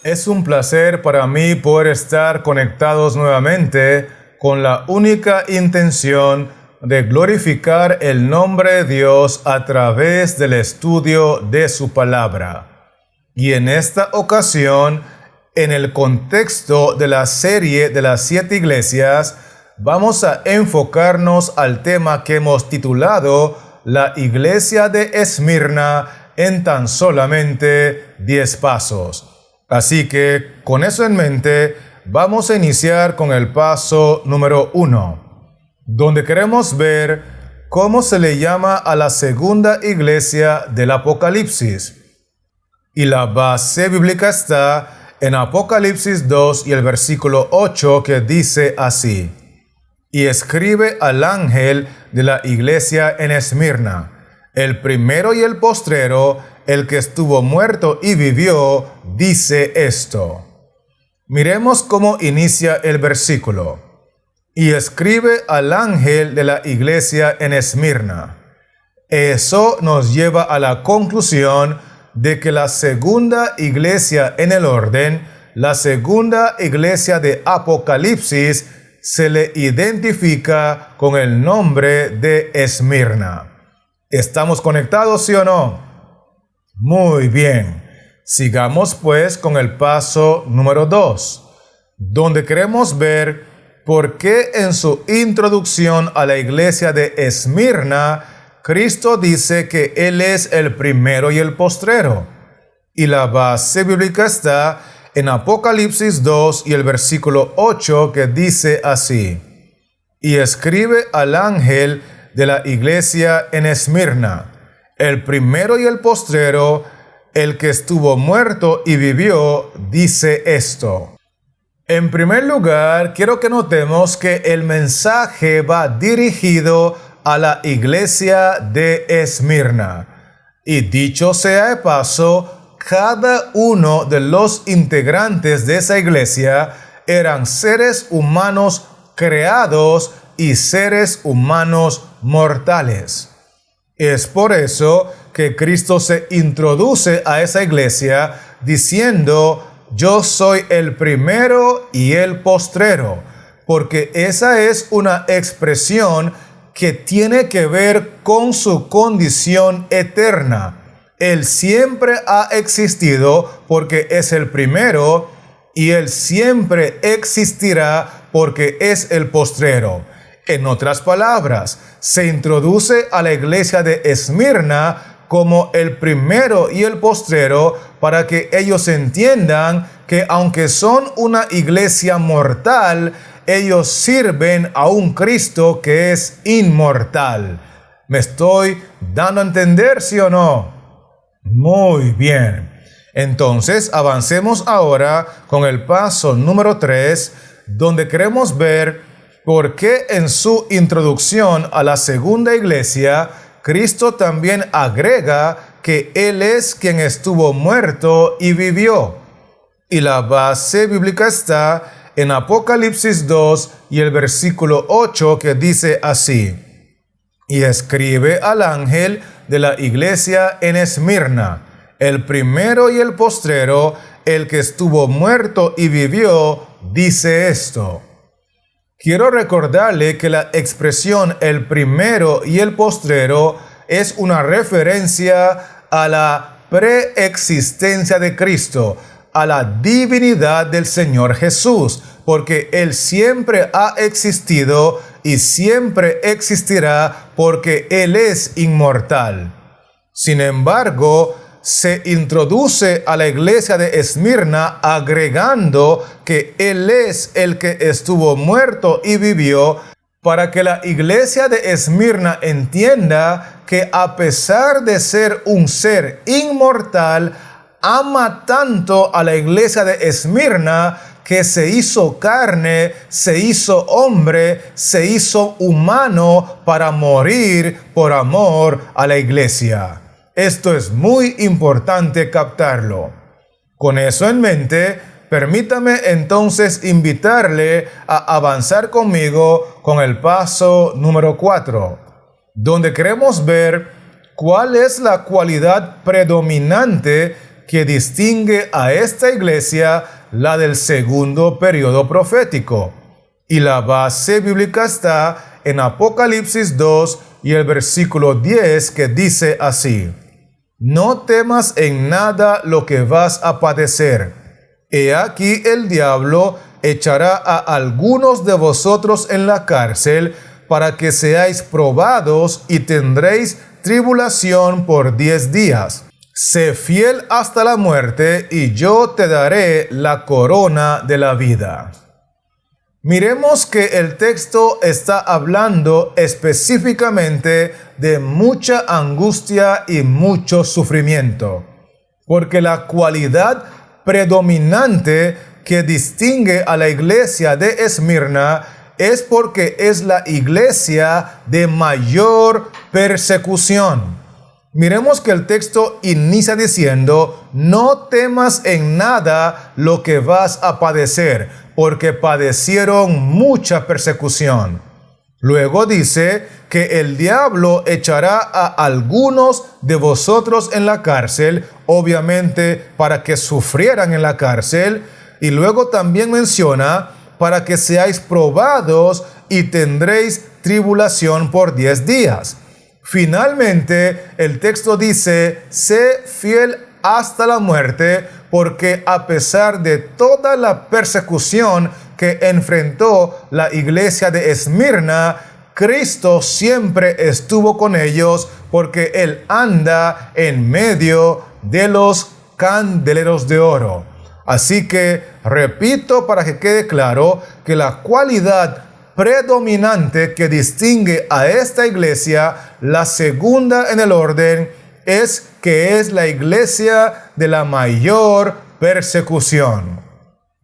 Es un placer para mí poder estar conectados nuevamente con la única intención de glorificar el nombre de Dios a través del estudio de su palabra. Y en esta ocasión, en el contexto de la serie de las 7 iglesias, vamos a enfocarnos al tema que hemos titulado La iglesia de Esmirna en tan solamente 10 pasos. Así que, con eso en mente, vamos a iniciar con el paso número 1, donde queremos ver cómo se le llama a la segunda iglesia del Apocalipsis. Y la base bíblica está en Apocalipsis 2 y el versículo 8, que dice así: Y escribe al ángel de la iglesia en Esmirna, el primero y el postrero, el que estuvo muerto y vivió, dice esto. Miremos cómo inicia el versículo. Y escribe al ángel de la iglesia en Esmirna. Eso nos lleva a la conclusión de que la segunda iglesia en el orden, la segunda iglesia de Apocalipsis, se le identifica con el nombre de Esmirna. ¿Estamos conectados, sí o no? Muy bien. Sigamos pues con el paso número 2, donde queremos ver por qué en su introducción a la iglesia de Esmirna, Cristo dice que Él es el primero y el postrero. Y la base bíblica está en Apocalipsis 2 y el versículo 8, que dice así: Y escribe al ángel de la iglesia en Esmirna, el primero y el postrero, el que estuvo muerto y vivió, dice esto. En primer lugar, quiero que notemos que el mensaje va dirigido a la iglesia de Esmirna. Y dicho sea de paso, cada uno de los integrantes de esa iglesia eran seres humanos creados y seres humanos mortales. Es por eso que Cristo se introduce a esa iglesia diciendo: yo soy el primero y el postrero, porque esa es una expresión que tiene que ver con su condición eterna. Él siempre ha existido porque es el primero y Él siempre existirá porque es el postrero. En otras palabras, se introduce a la iglesia de Esmirna como el primero y el postrero para que ellos entiendan que aunque son una iglesia mortal, ellos sirven a un Cristo que es inmortal. ¿Me estoy dando a entender, sí o no? Muy bien. Entonces, avancemos ahora con el paso número 3, donde queremos ver por qué en su introducción a la segunda iglesia, Cristo también agrega que Él es quien estuvo muerto y vivió. Y la base bíblica está en Apocalipsis 2 y el versículo 8, que dice así: Y escribe al ángel de la iglesia en Esmirna, el primero y el postrero, el que estuvo muerto y vivió, dice esto. Quiero recordarle que la expresión el primero y el postrero es una referencia a la preexistencia de Cristo, a la divinidad del Señor Jesús, porque Él siempre ha existido y siempre existirá porque Él es inmortal. Sin embargo, se introduce a la iglesia de Esmirna agregando que Él es el que estuvo muerto y vivió, para que la iglesia de Esmirna entienda que a pesar de ser un ser inmortal, ama tanto a la iglesia de Esmirna que se hizo carne, se hizo hombre, se hizo humano para morir por amor a la iglesia. Esto es muy importante captarlo. Con eso en mente, permítame entonces invitarle a avanzar conmigo con el paso número 4, donde queremos ver cuál es la cualidad predominante que distingue a esta iglesia la del segundo periodo profético. Y la base bíblica está en Apocalipsis 2 y el versículo 10, que dice así: no temas en nada lo que vas a padecer. He aquí el diablo echará a algunos de vosotros en la cárcel para que seáis probados y tendréis tribulación por 10 días. Sé fiel hasta la muerte y yo te daré la corona de la vida. Miremos que el texto está hablando específicamente de mucha angustia y mucho sufrimiento, porque la cualidad predominante que distingue a la iglesia de Esmirna es porque es la iglesia de mayor persecución. Miremos que el texto inicia diciendo: no temas en nada lo que vas a padecer, porque padecieron mucha persecución. Luego dice que el diablo echará a algunos de vosotros en la cárcel, obviamente para que sufrieran en la cárcel, y luego también menciona para que seáis probados y tendréis tribulación por 10 días. Finalmente, el texto dice: sé fiel hasta la muerte, porque a pesar de toda la persecución que enfrentó la iglesia de Esmirna, Cristo siempre estuvo con ellos, porque Él anda en medio de los candeleros de oro. Así que, repito para que quede claro, que la cualidad predominante que distingue a esta iglesia, la segunda en el orden, es que es la iglesia de la mayor persecución.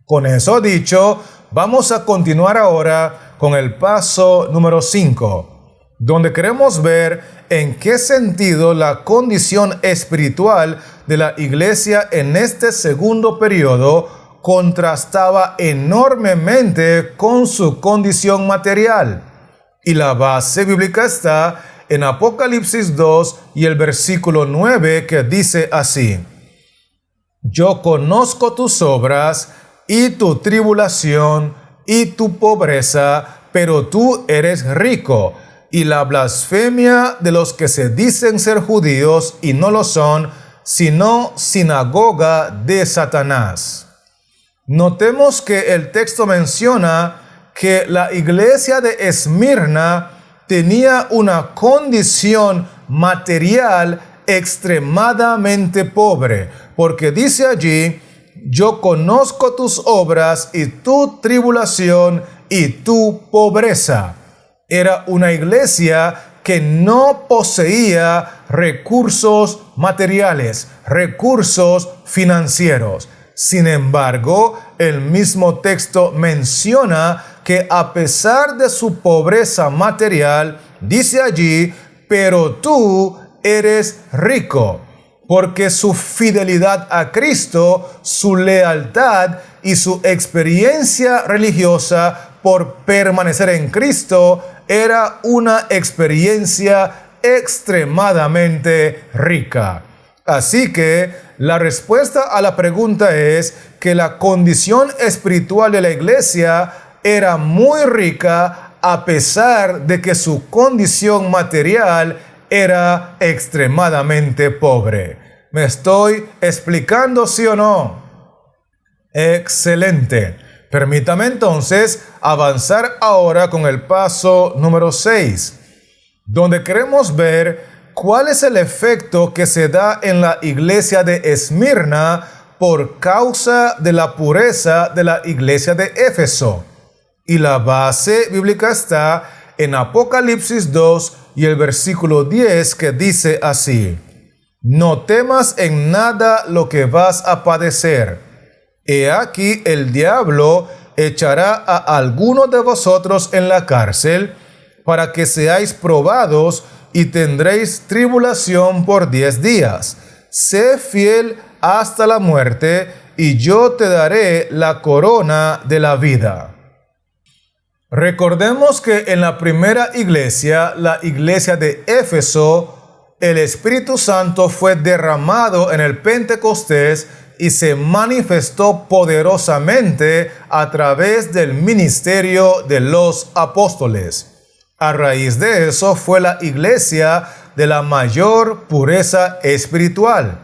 Con eso dicho, vamos a continuar ahora con el paso número 5, donde queremos ver en qué sentido la condición espiritual de la iglesia en este segundo periodo contrastaba enormemente con su condición material. Y la base bíblica está en Apocalipsis 2 y el versículo 9, que dice así: yo conozco tus obras y tu tribulación y tu pobreza, pero tú eres rico, y la blasfemia de los que se dicen ser judíos y no lo son, sino sinagoga de Satanás. Notemos que el texto menciona que la iglesia de Esmirna tenía una condición material extremadamente pobre, porque dice allí: yo conozco tus obras y tu tribulación y tu pobreza. Era una iglesia que no poseía recursos materiales, recursos financieros. Sin embargo, el mismo texto menciona que a pesar de su pobreza material, dice allí: pero tú eres rico, porque su fidelidad a Cristo, su lealtad y su experiencia religiosa por permanecer en Cristo era una experiencia extremadamente rica. Así que la respuesta a la pregunta es que la condición espiritual de la iglesia era muy rica a pesar de que su condición material era extremadamente pobre. ¿Me estoy explicando, sí o no? Excelente. Permítame entonces avanzar ahora con el paso número 6, donde queremos ver cuál es el efecto que se da en la iglesia de Esmirna por causa de la pureza de la iglesia de Éfeso. Y la base bíblica está en Apocalipsis 2 y el versículo 10, que dice así: no temas en nada lo que vas a padecer. He aquí el diablo echará a algunos de vosotros en la cárcel para que seáis probados y tendréis tribulación por 10 días. Sé fiel hasta la muerte y yo te daré la corona de la vida. Recordemos que en la primera iglesia, la iglesia de Éfeso, el Espíritu Santo fue derramado en el Pentecostés y se manifestó poderosamente a través del ministerio de los apóstoles. A raíz de eso fue la iglesia de la mayor pureza espiritual.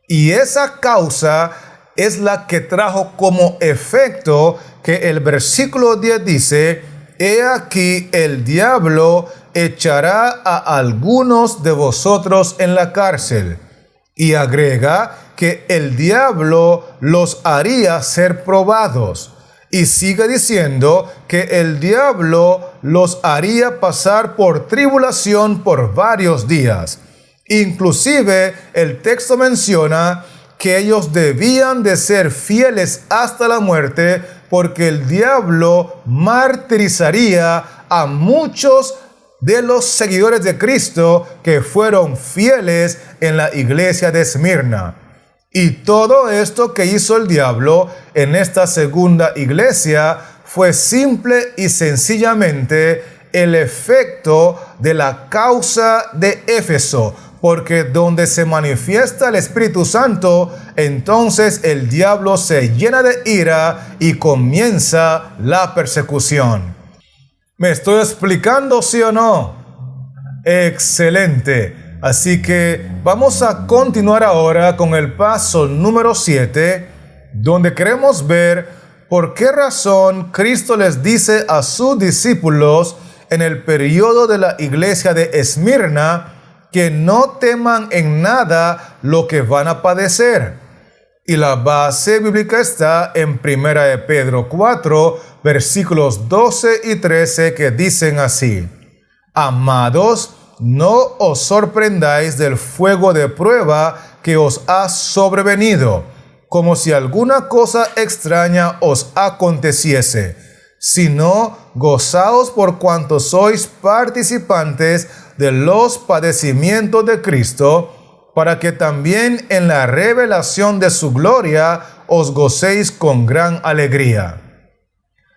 Y esa causa es la que trajo como efecto que el versículo 10 dice: «He aquí el diablo echará a algunos de vosotros en la cárcel». Y agrega que el diablo los haría ser probados. Y sigue diciendo que el diablo los haría pasar por tribulación por varios días. Inclusive el texto menciona que ellos debían de ser fieles hasta la muerte, porque el diablo martirizaría a muchos de los seguidores de Cristo que fueron fieles en la iglesia de Esmirna. Y todo esto que hizo el diablo en esta segunda iglesia fue simple y sencillamente el efecto de la causa de Éfeso, porque donde se manifiesta el Espíritu Santo, entonces el diablo se llena de ira y comienza la persecución. ¿Me estoy explicando, sí o no? Excelente. Así que vamos a continuar ahora con el paso número 7, donde queremos ver por qué razón Cristo les dice a sus discípulos en el periodo de la iglesia de Esmirna que no teman en nada lo que van a padecer. Y la base bíblica está en 1 de Pedro 4, versículos 12 y 13, que dicen así: «Amados, no os sorprendáis del fuego de prueba que os ha sobrevenido, como si alguna cosa extraña os aconteciese, sino gozaos por cuanto sois participantes de los padecimientos de Cristo, para que también en la revelación de su gloria os gocéis con gran alegría».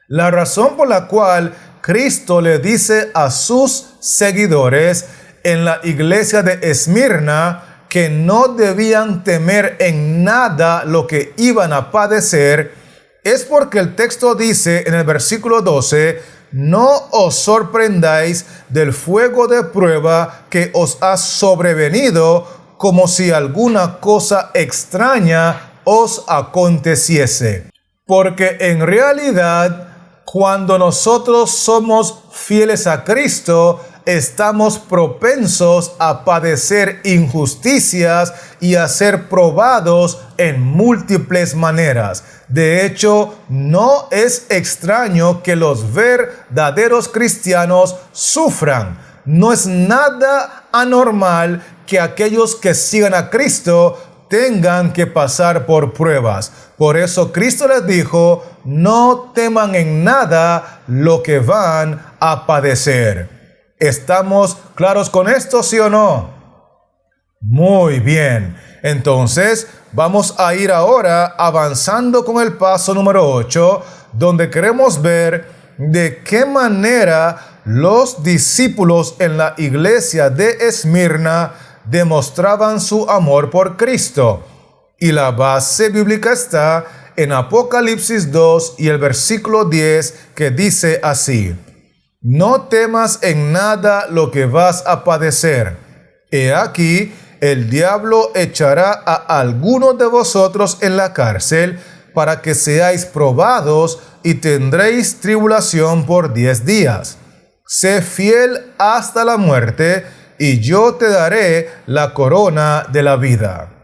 La razón por la cual Cristo le dice a sus seguidores en la iglesia de Esmirna que no debían temer en nada lo que iban a padecer es porque el texto dice en el versículo 12: «No os sorprendáis del fuego de prueba que os ha sobrevenido, como si alguna cosa extraña os aconteciese». Porque en realidad, cuando nosotros somos fieles a Cristo, estamos propensos a padecer injusticias y a ser probados en múltiples maneras. De hecho, no es extraño que los verdaderos cristianos sufran. No es nada anormal que aquellos que sigan a Cristo tengan que pasar por pruebas. Por eso Cristo les dijo: no teman en nada lo que van a padecer. ¿Estamos claros con esto, sí o no? Muy bien. Entonces, vamos a ir ahora avanzando con el paso número 8, donde queremos ver de qué manera los discípulos en la iglesia de Esmirna demostraban su amor por Cristo. Y la base bíblica está en Apocalipsis 2 y el versículo 10, que dice así: «No temas en nada lo que vas a padecer. He aquí, el diablo echará a algunos de vosotros en la cárcel para que seáis probados y tendréis tribulación por 10 días. Sé fiel hasta la muerte y yo te daré la corona de la vida».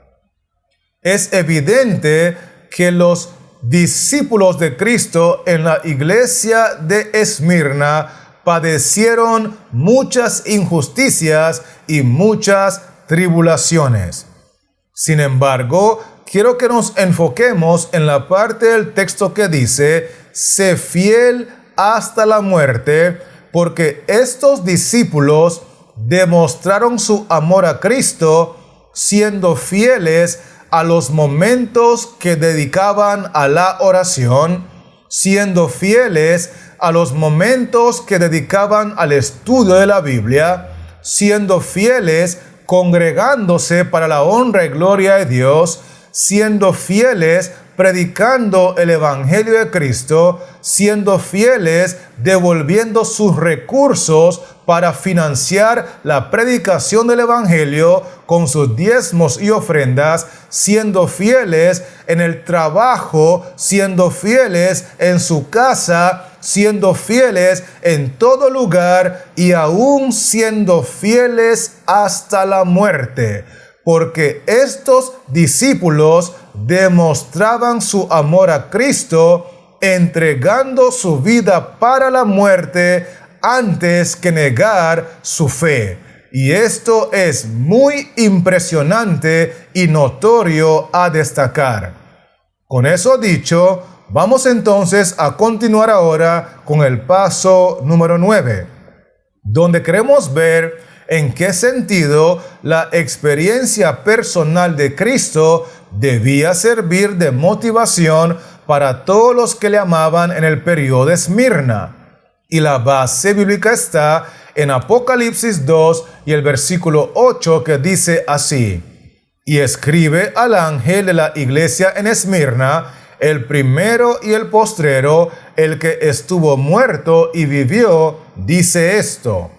Es evidente que los discípulos de Cristo en la iglesia de Esmirna padecieron muchas injusticias y muchas tribulaciones. Sin embargo, quiero que nos enfoquemos en la parte del texto que dice: «Sé fiel hasta la muerte», porque estos discípulos demostraron su amor a Cristo siendo fieles a los momentos que dedicaban a la oración, siendo fieles a los momentos que dedicaban al estudio de la Biblia, siendo fieles congregándose para la honra y gloria de Dios, siendo fieles, predicando el Evangelio de Cristo, siendo fieles, devolviendo sus recursos para financiar la predicación del Evangelio con sus diezmos y ofrendas, siendo fieles en el trabajo, siendo fieles en su casa, siendo fieles en todo lugar y aún siendo fieles hasta la muerte. Porque estos discípulos demostraban su amor a Cristo, entregando su vida para la muerte antes que negar su fe. Y esto es muy impresionante y notorio a destacar. Con eso dicho, vamos entonces a continuar ahora con el paso número 9, donde queremos ver en qué sentido la experiencia personal de Cristo debía servir de motivación para todos los que le amaban en el periodo de Esmirna. Y la base bíblica está en Apocalipsis 2 y el versículo 8, que dice así: y escribe al ángel de la iglesia en Esmirna, el primero y el postrero, el que estuvo muerto y vivió, dice esto: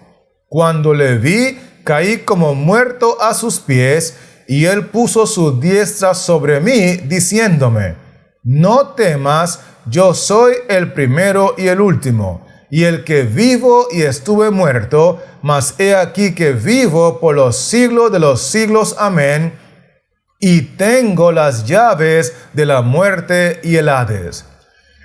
cuando le vi, caí como muerto a sus pies, y él puso su diestra sobre mí, diciéndome: no temas, yo soy el primero y el último, y el que vivo y estuve muerto, mas he aquí que vivo por los siglos de los siglos. Amén. Y tengo las llaves de la muerte y el Hades.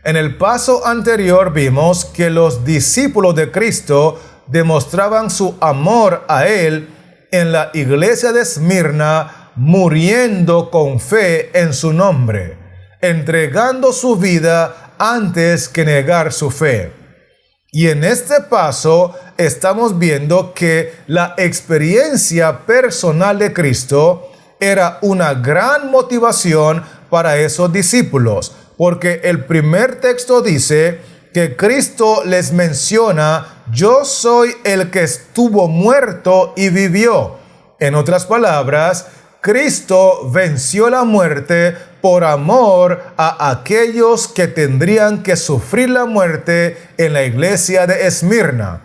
En el paso anterior vimos que los discípulos de Cristo demostraban su amor a Él en la iglesia de Esmirna, muriendo con fe en su nombre, entregando su vida antes que negar su fe. Y en este paso estamos viendo que la experiencia personal de Cristo era una gran motivación para esos discípulos, porque el primer texto dice que Cristo les menciona: yo soy el que estuvo muerto y vivió. En otras palabras, Cristo venció la muerte por amor a aquellos que tendrían que sufrir la muerte en la iglesia de Esmirna.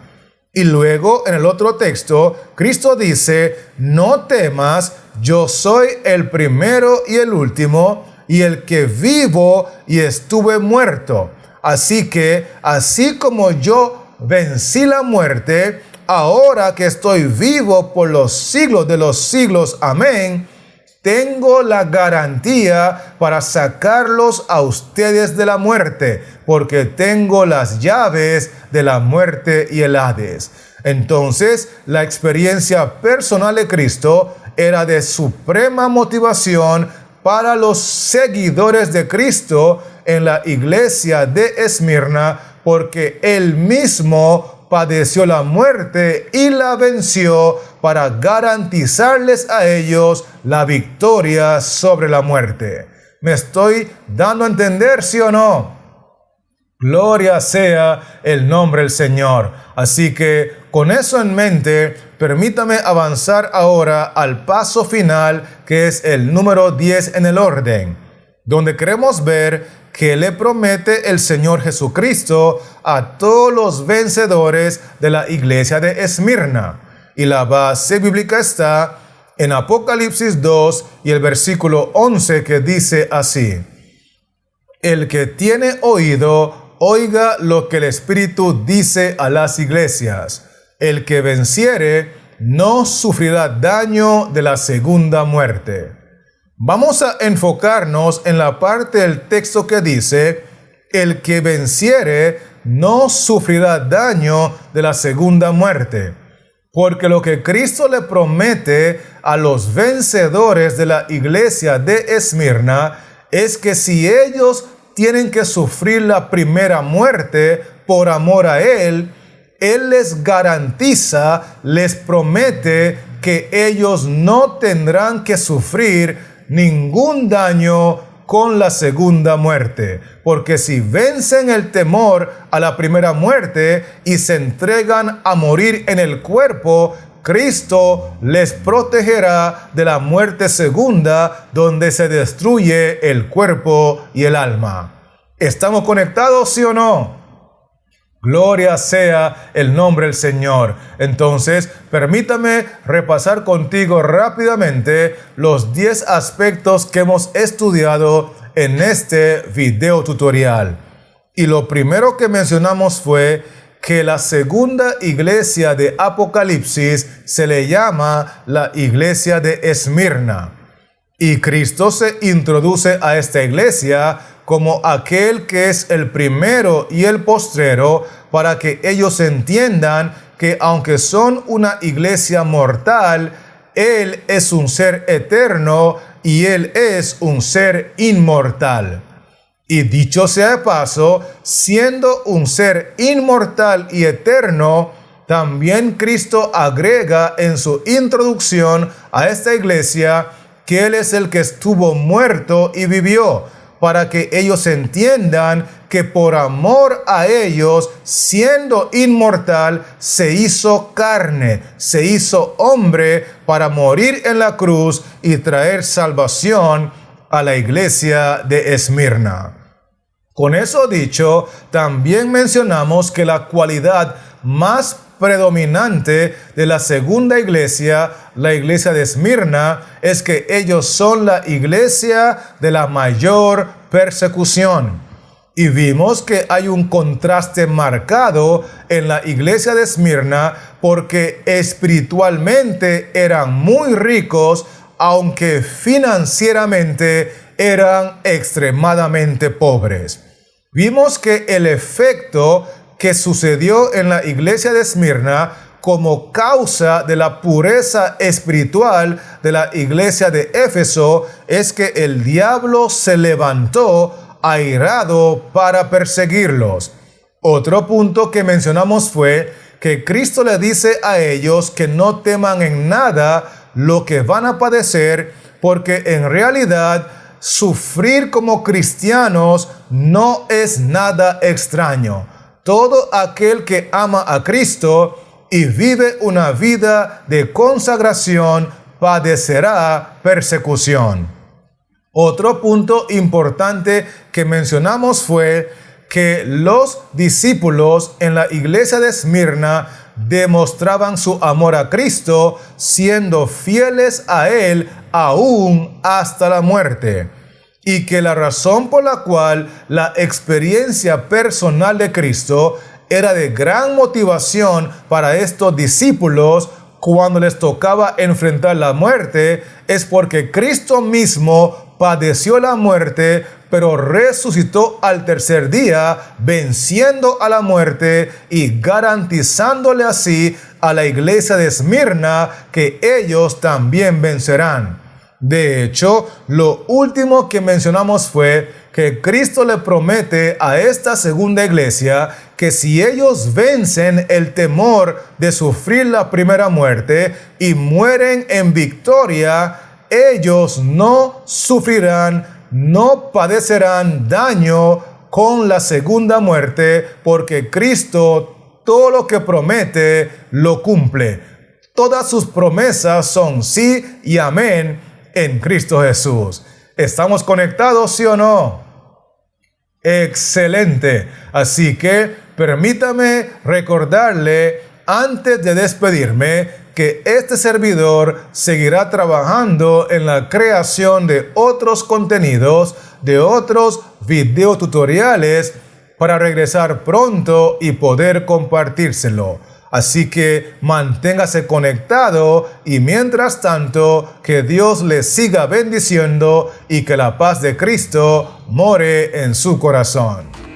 Y luego en el otro texto, Cristo dice: no temas, yo soy el primero y el último, y el que vivo y estuve muerto. Así que, así como yo vencí la muerte, ahora que estoy vivo por los siglos de los siglos, amén, tengo la garantía para sacarlos a ustedes de la muerte, porque tengo las llaves de la muerte y el Hades. Entonces, la experiencia personal de Cristo era de suprema motivación para los seguidores de Cristo en la iglesia de Esmirna, porque Él mismo padeció la muerte y la venció para garantizarles a ellos la victoria sobre la muerte. ¿Me estoy dando a entender, sí o no? Gloria sea el nombre del Señor. Así que con eso en mente, permítame avanzar ahora al paso final, que es el número 10 en el orden, donde queremos ver que le promete el Señor Jesucristo a todos los vencedores de la iglesia de Esmirna. Y la base bíblica está en Apocalipsis 2 y el versículo 11, que dice así: el que tiene oído, oiga lo que el Espíritu dice a las iglesias. El que venciere no sufrirá daño de la segunda muerte. Vamos a enfocarnos en la parte del texto que dice: el que venciere no sufrirá daño de la segunda muerte. Porque lo que Cristo le promete a los vencedores de la iglesia de Esmirna es que si ellos tienen que sufrir la primera muerte por amor a Él, Él les garantiza, les promete que ellos no tendrán que sufrir ningún daño con la segunda muerte. Porque si vencen el temor a la primera muerte y se entregan a morir en el cuerpo, Cristo les protegerá de la muerte segunda, donde se destruye el cuerpo y el alma. ¿Estamos conectados, sí o no? Gloria sea el nombre del Señor. Entonces, permítame repasar contigo rápidamente los 10 aspectos que hemos estudiado en este video tutorial. Y lo primero que mencionamos fue que la segunda iglesia de Apocalipsis se le llama la iglesia de Esmirna. Y Cristo se introduce a esta iglesia como aquel que es el primero y el postrero, para que ellos entiendan que aunque son una iglesia mortal, Él es un ser eterno y Él es un ser inmortal. Y dicho sea de paso, siendo un ser inmortal y eterno, también Cristo agrega en su introducción a esta iglesia que Él es el que estuvo muerto y vivió, para que ellos entiendan que por amor a ellos, siendo inmortal, se hizo carne, se hizo hombre para morir en la cruz y traer salvación a la iglesia de Esmirna. Con eso dicho, también mencionamos que la cualidad más predominante de la segunda iglesia, la iglesia de Esmirna, es que ellos son la iglesia de la mayor persecución. Y vimos que hay un contraste marcado en la iglesia de Esmirna, porque espiritualmente eran muy ricos, aunque financieramente eran extremadamente pobres. Vimos que el efecto que sucedió en la iglesia de Esmirna como causa de la pureza espiritual de la iglesia de Éfeso es que el diablo se levantó airado para perseguirlos. Otro punto que mencionamos fue que Cristo le dice a ellos que no teman en nada lo que van a padecer, porque en realidad sufrir como cristianos no es nada extraño. Todo aquel que ama a Cristo y vive una vida de consagración padecerá persecución. Otro punto importante que mencionamos fue que los discípulos en la iglesia de Esmirna demostraban su amor a Cristo, siendo fieles a Él aún hasta la muerte. Y que la razón por la cual la experiencia personal de Cristo era de gran motivación para estos discípulos cuando les tocaba enfrentar la muerte es porque Cristo mismo padeció la muerte, pero resucitó al tercer día, venciendo a la muerte y garantizándole así a la iglesia de Esmirna que ellos también vencerán. De hecho, lo último que mencionamos fue que Cristo le promete a esta segunda iglesia que si ellos vencen el temor de sufrir la primera muerte y mueren en victoria, ellos no sufrirán, no padecerán daño con la segunda muerte, porque Cristo todo lo que promete lo cumple. Todas sus promesas son sí y amén en Cristo Jesús. ¿Estamos conectados, sí o no? Excelente. Así que permítame recordarle antes de despedirme que este servidor seguirá trabajando en la creación de otros contenidos, de otros videotutoriales para regresar pronto y poder compartírselo. Así que manténgase conectado y mientras tanto que Dios le siga bendiciendo y que la paz de Cristo more en su corazón.